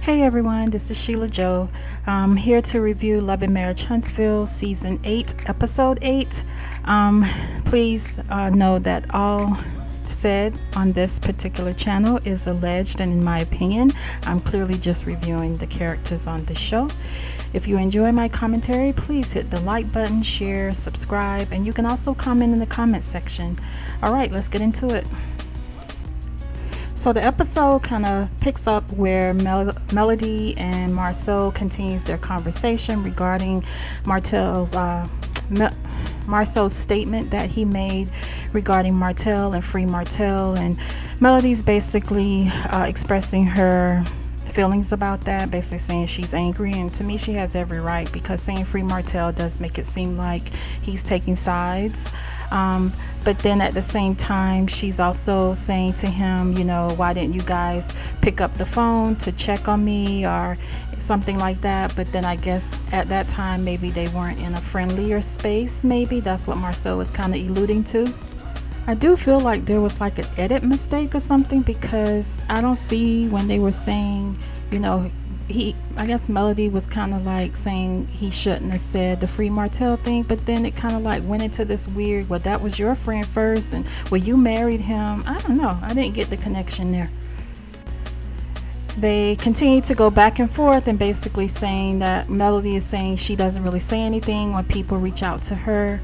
Hey everyone, this is Sheila Joe. I'm here to review Love and Marriage Huntsville Season 8, Episode 8. Please know that all said on this particular channel is alleged, and in my opinion, I'm clearly just reviewing the characters on the show. If you enjoy my commentary, please hit the like button, share, subscribe, and you can also comment in the comment section. All right, let's get into it. So the episode kind of picks up where Melody and Marceau continues their conversation regarding Marceau's statement that he made regarding Martel and Free Martel, and Melody's basically expressing her feelings about that, basically saying she's angry, and to me she has every right, because saying Free Martel does make it seem like he's taking sides. But then at the same time, she's also saying to him, why didn't you guys pick up the phone to check on me or something like that? But then I guess at that time, maybe they weren't in a friendlier space. Maybe that's what Marceau was kind of alluding to. I do feel like there was like an edit mistake or something, because I don't see when they were saying, I guess Melody was kind of like saying he shouldn't have said the Free Martel thing, but then it kind of like went into this weird, well, that was your friend first, and well, you married him. I don't know. I didn't get the connection there. They continue to go back and forth, and basically saying that Melody is saying she doesn't really say anything when people reach out to her,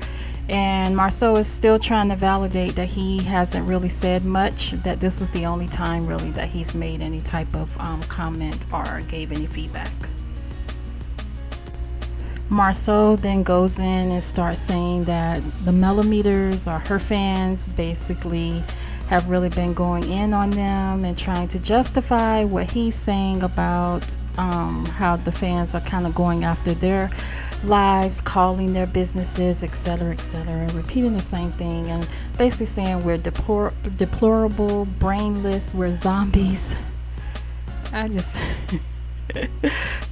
and Marceau is still trying to validate that he hasn't really said much, that this was the only time really that he's made any type of comment or gave any feedback. Marceau then goes in and starts saying that the millimeters or her fans basically have really been going in on them and trying to justify what he's saying about how the fans are kind of going after their lives, calling their businesses, etc., repeating the same thing, and basically saying we're deplorable, brainless, we're zombies. I just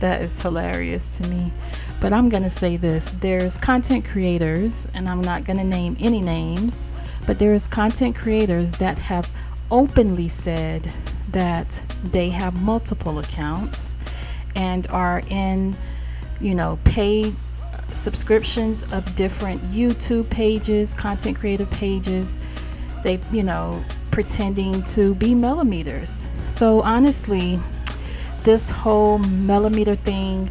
that is hilarious to me. But I'm gonna say this: there's content creators, and I'm not gonna name any names, but there's content creators that have openly said that they have multiple accounts and are in paid subscriptions of different YouTube pages, content creator pages. They, pretending to be millimeters. So honestly, this whole millimeter thing,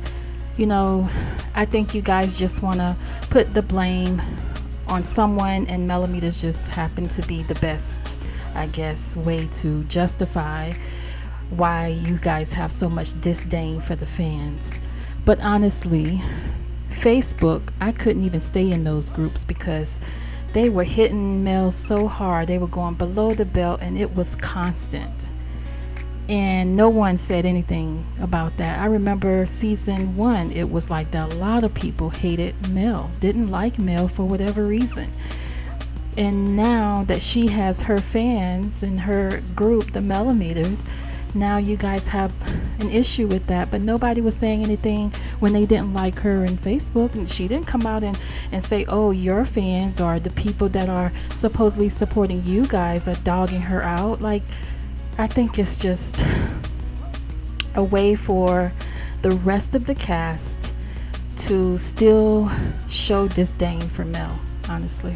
I think you guys just want to put the blame on someone, and millimeters just happen to be the best, I guess, way to justify why you guys have so much disdain for the fans. But honestly, Facebook, I couldn't even stay in those groups because they were hitting Mel so hard. They were going below the belt, and it was constant. And no one said anything about that. I remember season 1, it was like that a lot of people hated Mel, didn't like Mel for whatever reason. And now that she has her fans in her group, the millimeters, now you guys have an issue with that. But nobody was saying anything when they didn't like her in Facebook, and she didn't come out and say, oh, your fans or the people that are supposedly supporting you guys are dogging her out. Like, I think it's just a way for the rest of the cast to still show disdain for Mel, honestly.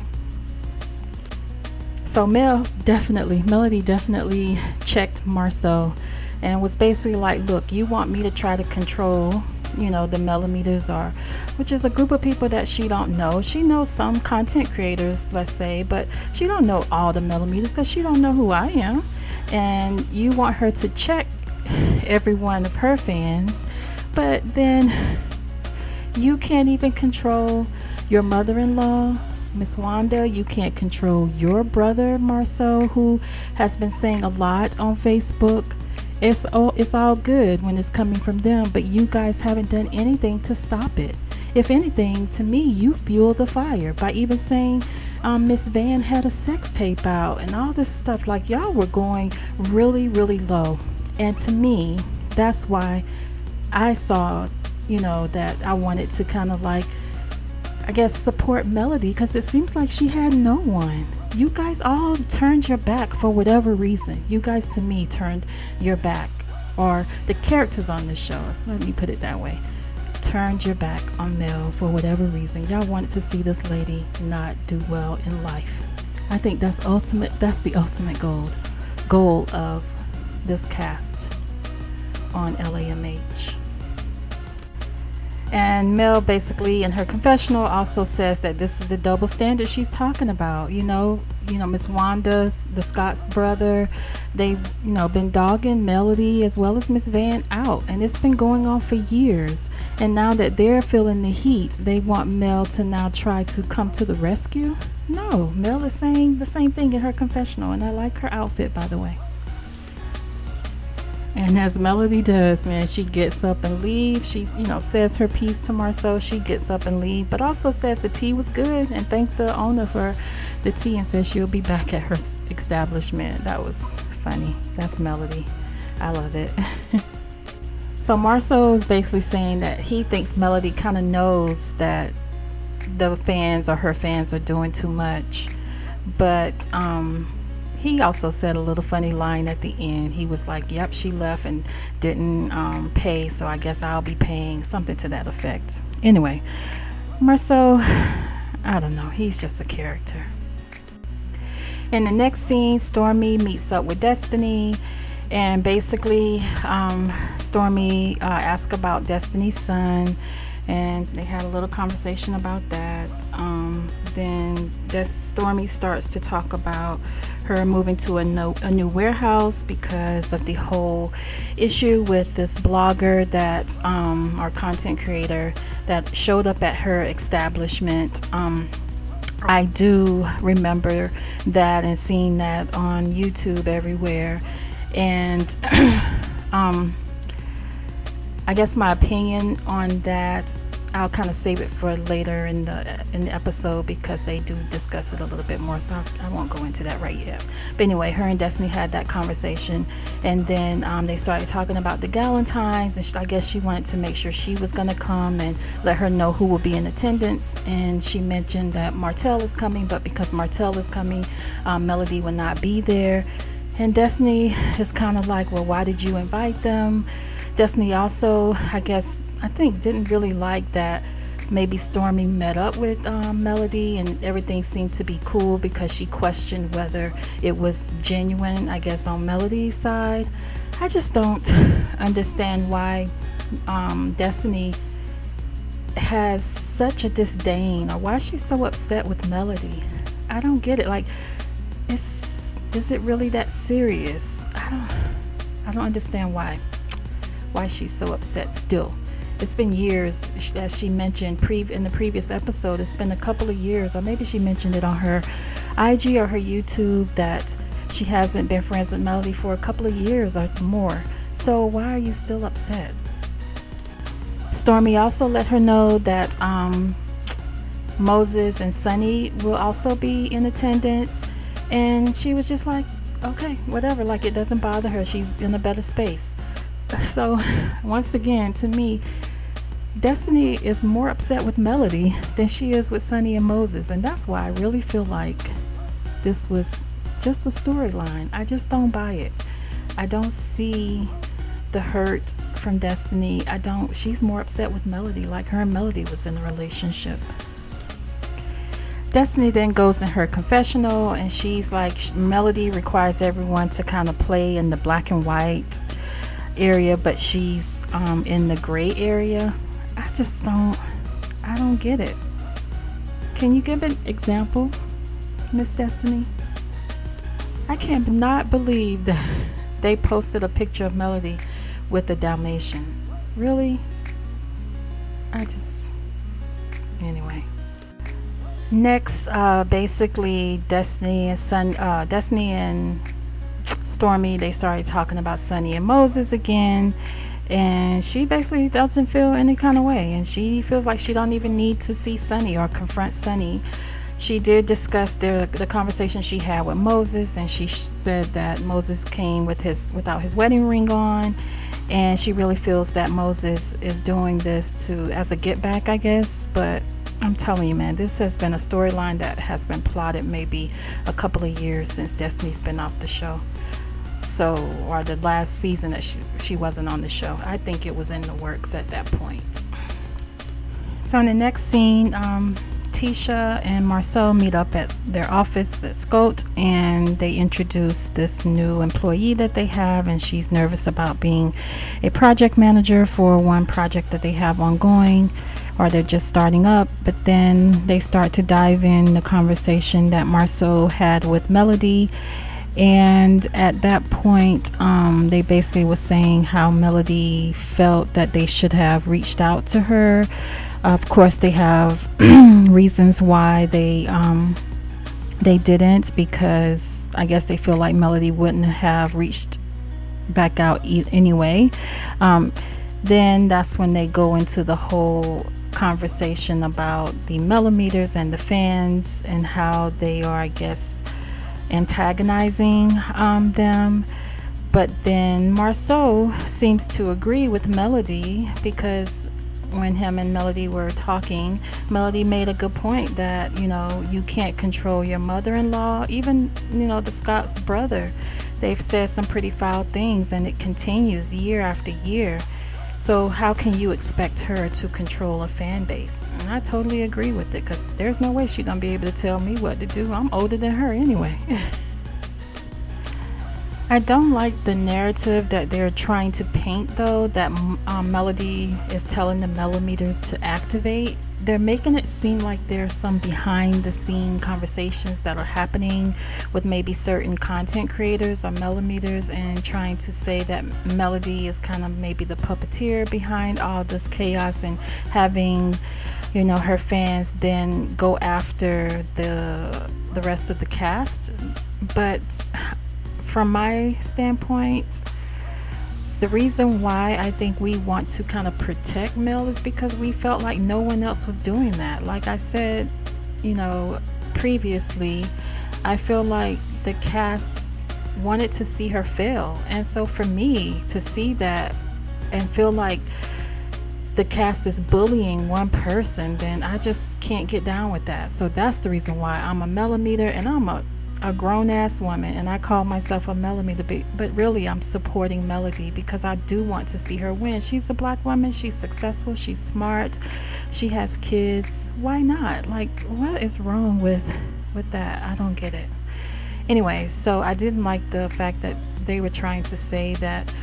So Melody definitely checked Marceau and was basically like, look, you want me to try to control, the millimeters, which is a group of people that she don't know. She knows some content creators, let's say, but she don't know all the millimeters because she don't know who I am. And you want her to check every one of her fans, but then you can't even control your mother-in-law, Miss Wanda. You can't control your brother Marceau, who has been saying a lot on Facebook. It's all good when it's coming from them, but you guys haven't done anything to stop it. If anything, to me, you fuel the fire by even saying Miss Van had a sex tape out and all this stuff. Like, y'all were going really, really low. And to me, that's why I saw, that I wanted to kind of like, I guess, support Melody, because it seems like she had no one. You guys all turned your back for whatever reason. You guys, to me, turned your back or the characters on the show, let me put it that way, turned your back on Mel for whatever reason. Y'all wanted to see this lady not do well in life. I think that's the ultimate goal of this cast on LAMH. And Mel basically in her confessional also says that this is the double standard she's talking about. Miss Wanda, the Scott's brother, they've been dogging Melody as well as Miss Van out, and it's been going on for years. And now that they're feeling the heat, they want Mel to now try to come to the rescue. No, Mel is saying the same thing in her confessional, and I like her outfit, by the way. And as Melody does, man, she gets up and leaves. She, says her piece to Marceau. She gets up and leaves, but also says the tea was good and thanked the owner for the tea and says she'll be back at her establishment. That was funny. That's Melody. I love it. So Marceau is basically saying that he thinks Melody kind of knows that the fans or her fans are doing too much, but he also said a little funny line at the end. He was like, yep, she left and didn't pay, so I guess I'll be paying, something to that effect. Anyway, Marceau, I don't know, he's just a character. In the next scene, Stormy meets up with Destiny, and basically Stormy asked about Destiny's son, and they had a little conversation about that. Then Stormy starts to talk about her moving to a new warehouse because of the whole issue with this blogger that our content creator that showed up at her establishment. I do remember that and seeing that on YouTube everywhere, and I guess my opinion on that, I'll kind of save it for later in the episode because they do discuss it a little bit more, so I won't go into that right yet. But anyway, her and Destiny had that conversation, and then they started talking about the Galentines, and I guess she wanted to make sure she was going to come and let her know who will be in attendance. And she mentioned that Martell is coming, but because Martell is coming, Melody will not be there. And Destiny is kind of like, well, why did you invite them? Destiny also, I think, didn't really like that maybe Stormy met up with Melody and everything seemed to be cool because she questioned whether it was genuine, I guess, on Melody's side. I just don't understand why Destiny has such a disdain, or why she's so upset with Melody. I don't get it. Like, is it really that serious? I don't understand why she's so upset still. It's been years, as she mentioned in the previous episode. It's been a couple of years, or maybe she mentioned it on her IG or her YouTube, that she hasn't been friends with Melody for a couple of years or more. So why are you still upset? Stormy also let her know that Moses and Sunny will also be in attendance, and she was just like, okay, whatever, like it doesn't bother her. She's in a better space. So once again, to me, Destiny is more upset with Melody than she is with Sunny and Moses, and that's why I really feel like this was just a storyline. I just don't buy it. I don't see the hurt from Destiny. She's more upset with Melody, like her and Melody was in a relationship. Destiny then goes in her confessional, and she's like, Melody requires everyone to kind of play in the black and white area, but she's in the gray area. I don't get it. Can you give an example, Miss Destiny? I cannot believe that they posted a picture of Melody with a Dalmatian. Really? Anyway. Next, basically Destiny and Stormy, they started talking about Sunny and Moses again, and she basically doesn't feel any kind of way, and she feels like she don't even need to see Sunny or confront Sunny. She did discuss the conversation she had with Moses, and she said that Moses came without his wedding ring on, and she really feels that Moses is doing this as a get back, I guess. But I'm telling you, man, this has been a storyline that has been plotted maybe a couple of years since Destiny's been off the show. So, or the last season that she wasn't on the show. I think it was in the works at that point. So in the next scene, Tisha and Marcel meet up at their office at Scout, and they introduce this new employee that they have, and she's nervous about being a project manager for one project that they have ongoing, or they're just starting up. But then they start to dive in the conversation that Marcel had with Melody, and at that point they basically was saying how Melody felt that they should have reached out to her. Of course, they have reasons why they didn't, because I guess they feel like Melody wouldn't have reached back out anyway. Then that's when they go into the whole conversation about the millimeters and the fans and how they are, I guess, antagonizing them. But then Marceau seems to agree with Melody, because when him and Melody were talking, Melody made a good point that, you can't control your mother-in-law, even, the Scott's brother. They've said some pretty foul things, and it continues year after year. So how can you expect her to control a fan base? And I totally agree with it, because there's no way she's going to be able to tell me what to do. I'm older than her anyway. I don't like the narrative that they're trying to paint, though, that Melody is telling the millimeters to activate. They're making it seem like there's some behind the scene conversations that are happening with maybe certain content creators or millimeters, and trying to say that Melody is kind of maybe the puppeteer behind all this chaos, and having her fans then go after the rest of the cast. But from my standpoint, the reason why I think we want to kind of protect Mel is because we felt like no one else was doing that. Like I said, previously, I feel like the cast wanted to see her fail. And so for me to see that and feel like the cast is bullying one person, then I just can't get down with that. So that's the reason why I'm a millimeter, and I'm a grown-ass woman, and I call myself a millimeter, but really I'm supporting Melody, because I do want to see her win. She's a black woman, she's successful, she's smart, she has kids. Why not? Like, what is wrong with that? I don't get it. Anyway, so I didn't like the fact that they were trying to say that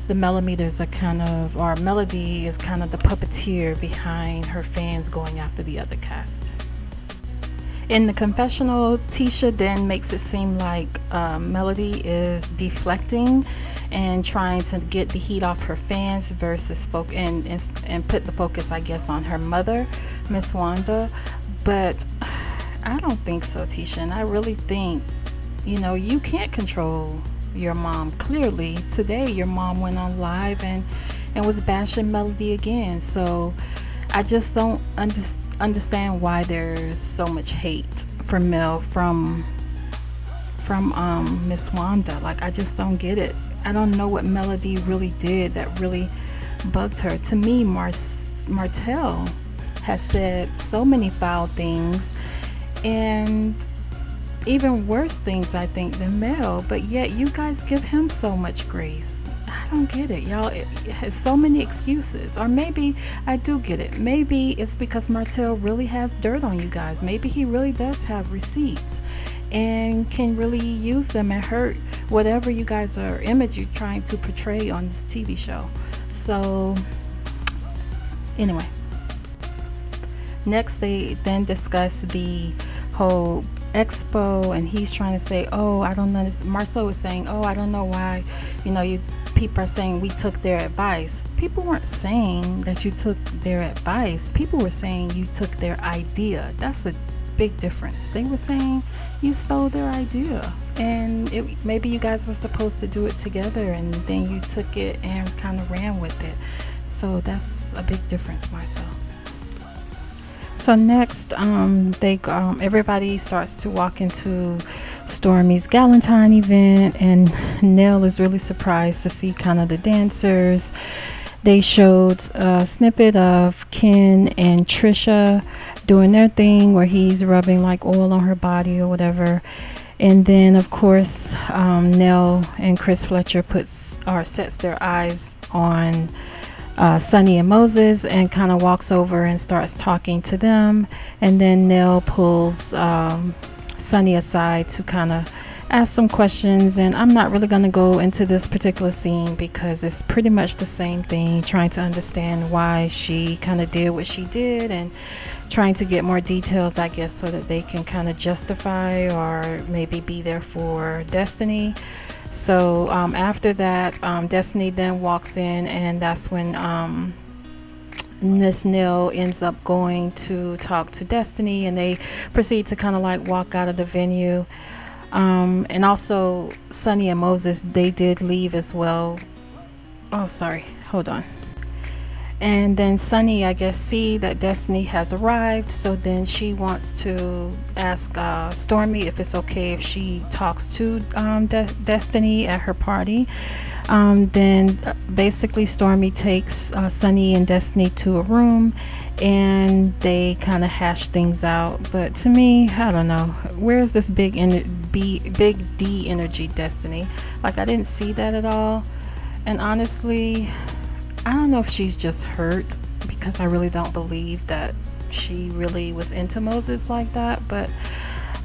the millimeters are kind of, or Melody is kind of the puppeteer behind her fans going after the other cast. In the confessional, Tisha then makes it seem like Melody is deflecting and trying to get the heat off her fans versus and put the focus, I guess, on her mother, Miss Wanda. But I don't think so, Tisha. And I really think, you can't control your mom. Clearly, today your mom went on live and was bashing Melody again. So I just don't understand why there's so much hate for Mel from Miss Wanda. Like, I just don't get it. I don't know what Melody really did that really bugged her. To me, Martell has said so many foul things, and even worse things, I think, than Mel, but yet you guys give him so much grace. I don't get it, y'all. It has so many excuses. Or maybe I do get it. Maybe it's because Martell really has dirt on you guys. Maybe he really does have receipts and can really use them and hurt whatever you guys are image you're trying to portray on this TV show. So anyway, next they then discuss the whole expo, and he's trying to say, I don't know, Marceau is saying, I don't know why you people are saying we took their advice. People weren't saying that you took their advice. People were saying you took their idea. That's a big difference. They were saying you stole their idea, and maybe you guys were supposed to do it together, and then you took it and kind of ran with it. So that's a big difference, Marceau. So next, everybody starts to walk into Stormy's Galentine event, and Nell is really surprised to see kind of the dancers. They showed a snippet of Ken and Trisha doing their thing where he's rubbing like oil on her body or whatever. And then of course Nell and Chris Fletcher sets their eyes on Sonny and Moses and kind of walks over and starts talking to them. And then Nell pulls Sonny aside to kind of ask some questions. And I'm not really going to go into this particular scene because it's pretty much the same thing, trying to understand why she kind of did what she did and trying to get more details, I guess, so that they can kind of justify or maybe be there for Destiny. So after that, Destiny then walks in, and that's when Miss Nell ends up going to talk to Destiny, and they proceed to kind of like walk out of the venue. And also Sonny and Moses, they did leave as well. Oh, sorry, hold on. And then Sonny, I guess, see that Destiny has arrived, so then she wants to ask Stormy if it's okay if she talks to Destiny at her party. Then basically Stormy takes Sonny and Destiny to a room, and they kind of hash things out. But to me, I don't know, where's this big D energy Destiny? Like, I didn't see that at all. And honestly, I don't know if she's just hurt, because I really don't believe that she really was into Moses like that. But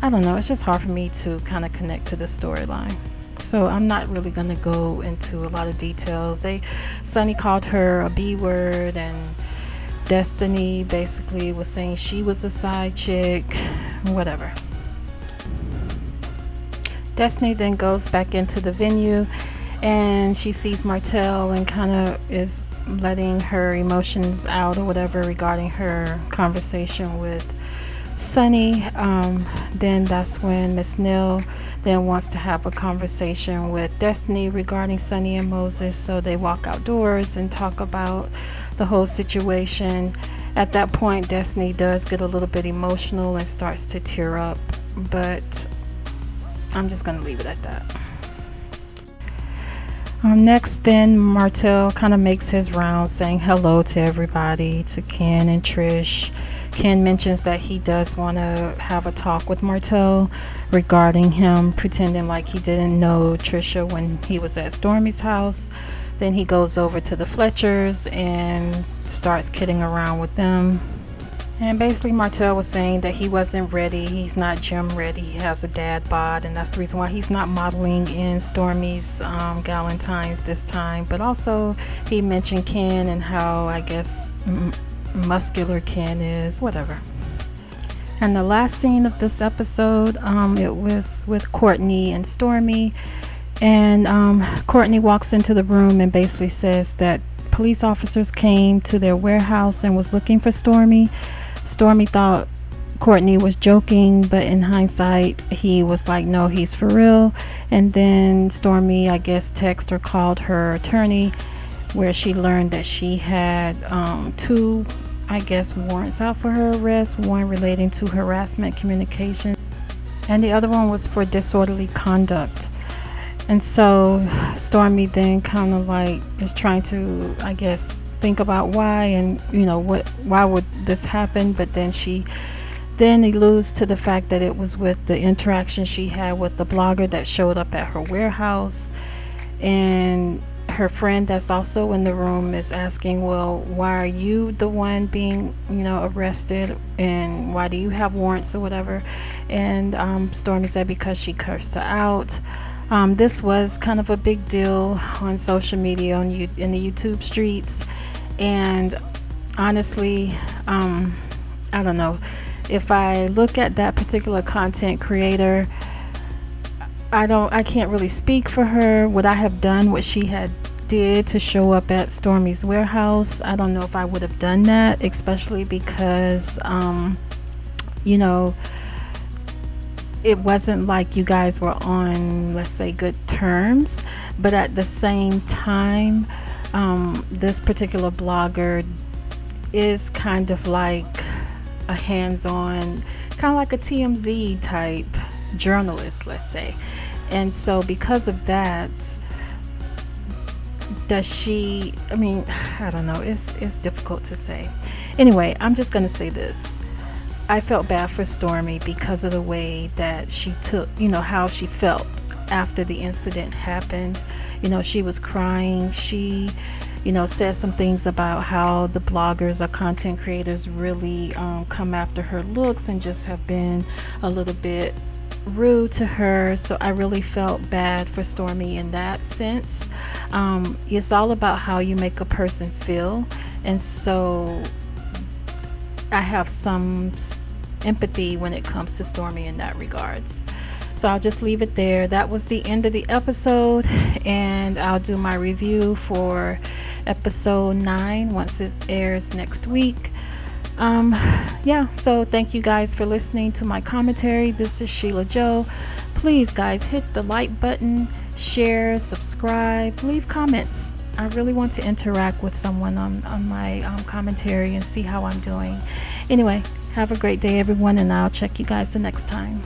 I don't know, it's just hard for me to kind of connect to the storyline. So I'm not really going to go into a lot of details. Sonny called her a B word, and Destiny basically was saying she was a side chick, whatever. Destiny then goes back into the venue, and she sees Martell and kind of is letting her emotions out or whatever regarding her conversation with Sonny. Then that's when Miss Nell then wants to have a conversation with Destiny regarding Sonny and Moses. So they walk outdoors and talk about the whole situation. At that point, Destiny does get a little bit emotional and starts to tear up, but I'm just going to leave it at that. Next, then Martell kind of makes his rounds saying hello to everybody, to Ken and Trish. Ken mentions that he does want to have a talk with Martell regarding him pretending like he didn't know Trisha when he was at Stormy's house. Then he goes over to the Fletchers and starts kidding around with them. And basically Martell was saying that he wasn't ready, he's not gym ready, he has a dad bod, and that's the reason why he's not modeling in Stormy's Galentine's this time. But also he mentioned Ken and how, I guess, muscular Ken is, whatever. And the last scene of this episode, it was with Courtney and Stormy. And Courtney walks into the room and basically says that police officers came to their warehouse and was looking for Stormy. Stormy thought Courtney was joking, but in hindsight he was like, no, he's for real. And then Stormy, I guess, texted or called her attorney, where she learned that she had two, I guess, warrants out for her arrest, one relating to harassment communication, and the other one was for disorderly conduct. And so Stormy then kind of like is trying to, I guess, think about why, and why would this happen. But then she then alludes to the fact that it was with the interaction she had with the blogger that showed up at her warehouse. And her friend that's also in the room is asking, well, why are you the one being arrested, and why do you have warrants or whatever? And Stormy said because she cursed her out. This was kind of a big deal on social media, in the YouTube streets. And honestly, I don't know, if I look at that particular content creator, I can't really speak for her. Would I have done what she had did to show up at Stormy's warehouse? I don't know if I would have done that, especially because it wasn't like you guys were on, let's say, good terms. But at the same time, this particular blogger is kind of like a hands-on, kind of like a TMZ type journalist, let's say. And so because of that, I don't know, it's difficult to say. Anyway, I'm just going to say this. I felt bad for Stormy because of the way that she took, how she felt after the incident happened. She was crying. She, said some things about how the bloggers or content creators really come after her looks and just have been a little bit rude to her. So I really felt bad for Stormy in that sense. It's all about how you make a person feel. And so I have some empathy when it comes to Stormy in that regards. So I'll just leave it there. That was the end of the episode, and I'll do my review for episode 9 once it airs next week. So thank you guys for listening to my commentary. This is Sheila Joe. Please, guys, hit the like button, share, subscribe, leave comments. I really want to interact with someone on my commentary and see how I'm doing. Anyway, have a great day, everyone, and I'll check you guys the next time.